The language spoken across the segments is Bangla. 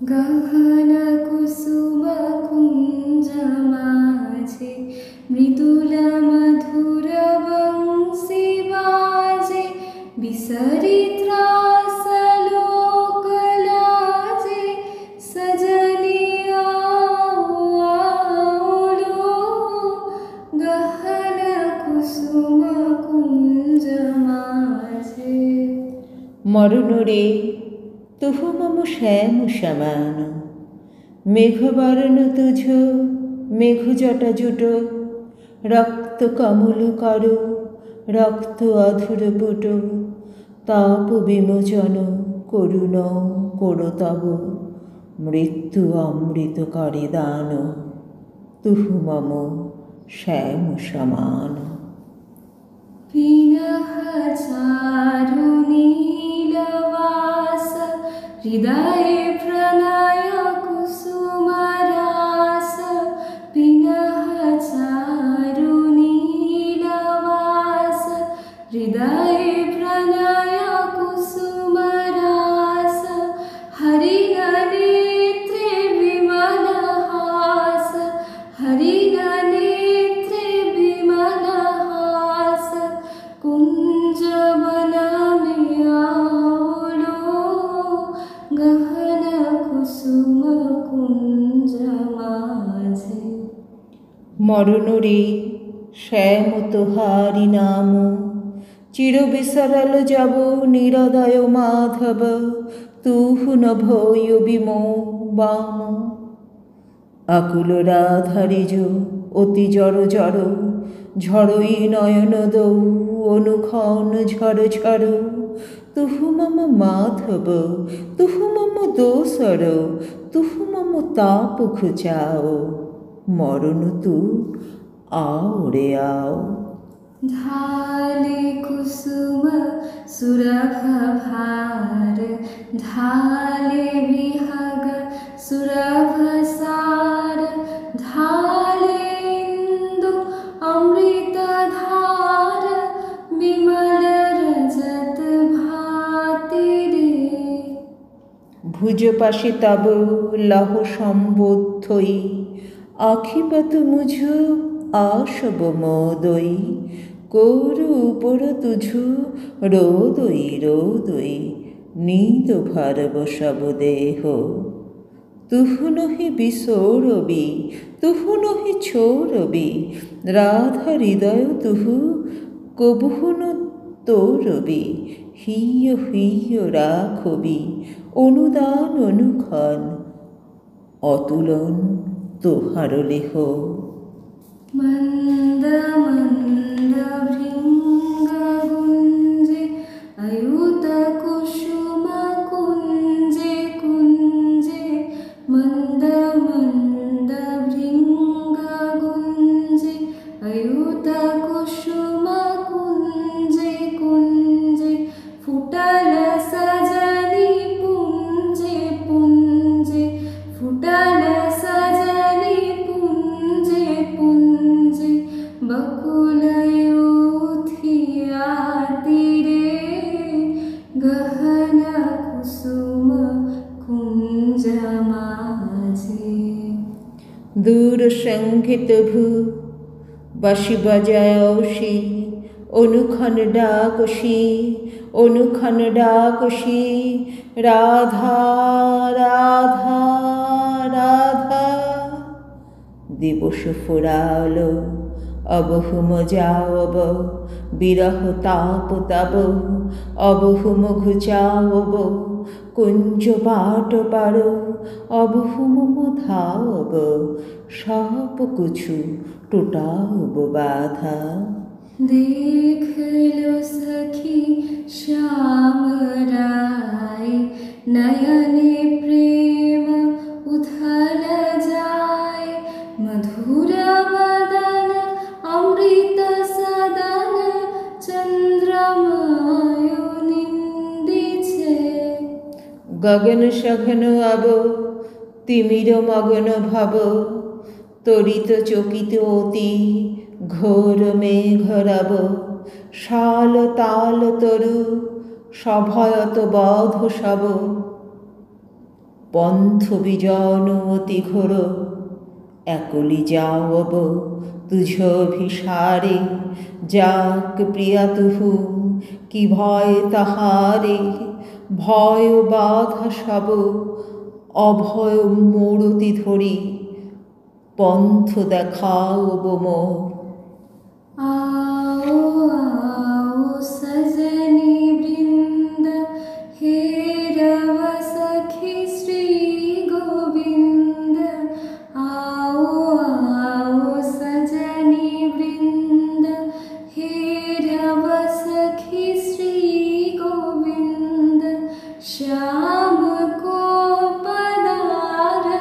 গহন কুসুম কুঞ্জ মাঝে মৃদুল মধুর বংশী বাজে বিসরিত্রাস লোক লাজে সজনি আলো গহন কুসুম কুঞ্জ মাঝে। মরুণরে তুহু মম শ্যাম সমান, মেঘবর্ণ তুঝ মেঘজটা জুট, রক্ত কমল কর রক্ত অধুর পুট, তাপ বিমোচন করুণ কোর তব, মৃত্যু অমৃত করে দান, তুহু মম শ্যাম সমান। পিনহ চারু নীলবাস হৃদয়ে প্রণয় কুসুম রাস, পিনহ চারু নীলবাস হৃদয়ে প্রণয় কুসুম রাস, হরিণ নেত্রে বিমল হাস, হরিণ নেত্রে বিমল হাস, কুঞ্জ বনামে আলো গহন কুসুম কুঞ্জ মাঝে। মরণরে শ্যাম তোহারি নাম, চির বিসরল যাব নিরদয় মাধব, তুহু ন ভয় বিমো বাম, আকুল রাধারিজ অতি জড় জড়, ঝড়ই নয়ন দৌ অনুক্ষণ ঝড় ঝড়, তুহু মম মাধব তুহু মম দোসর, তুহু মম তাপ ঘুচাও, মরণ তু আও রে আও। ঢালে কুসুম সুরভ ভার, ঢালে বিহগ সুরভ সার, ঢালে ইন্দু অমৃত ধার, বিমল রজত ভাতি রে। ভুজ পাশে তব লহ সম্বোধই, আখিপত মুঝু আসব মোদই, করু উপর তুঝু রোদই রোদই, নিদ ভারব সব দেহ, তুহু নহি বিসৌরবি তুহু নহি ছোরবি, রাধা হৃদয় তুহু কবুহু ন তোরবি, হিয় হিয় রাখবি অনুদান অনুক্ষণ, অতুলন তোহার লেহ। মন্দ মন্দ ভৃঙ্গ গুঞ্জে অয়ুত কুসুম কুঞ্জে কুঞ্জে, মন্দ মন্দ ভৃঙ্গ গুঞ্জে অয়ুত কুসুম কুঞ্জে কুঞ্জে, ফুটল সজনি পুঞ্জে পুঞ্জে, ফুটল সজনি পুঞ্জে পুঞ্জে, বকুল উঠিয়া তীরে গহন কুসুম কুঞ্জ মাঝে। দূর সংঘিত ভূ বাঁশি বাজায়সি, অনুক্ষণ ডাকসি অনুক্ষণ ডাকসি, রাধা রাধা রাধা। দিবস ফুরাল অবহুম যাওব, বিরহ তাপ তব অবহুম ঘুচাওব, কুঞ্জ বাট পার অবহুম ধাওব, সব কিছু টুটাওব বাধা। দেখ লো সখী শ্যাম রায়, নয়নে প্রেম উথল যায়, মধুর বদন অমৃত সদন, চন্দ্রময় নিন্দিছে। গগন সঘন আব তিমির মগন ভাব, তরিত চকিত অতি ঘোর মেঘরাব, শাল তাল তরু সভয়ত বধ সব, পন্থ বিজন অতি ঘোর একলি যাওব তুঝ ভিসারে যাক প্রিয়া তুহু কি ভয় তাহারে ভয় বাধা সব অভয় মোড়তি ধরি পন্থ দেখাও মোর। आओ आओ सजनी वृंद हे रव सखी श्री गोविंद आओ आओ सजनी वृंद हे रव सखी श्री गोविंद श्याम को पदारविंद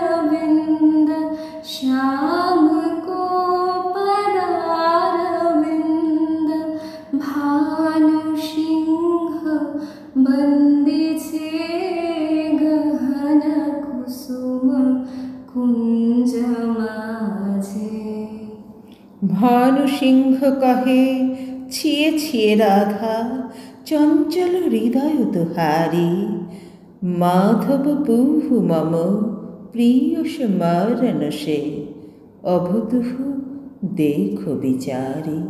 श्याम को पदारविंद भानु सिंह बंदिछे गहन कुसुम कुंज माझे। ভানু সিংহ কহে ছিয়ে ছিয়ে রাধা চঞ্চল হৃদয় তোহারি মাধব পুহু মম প্রিয় স্মরণ সে অভতুহু দেখো বিচারি।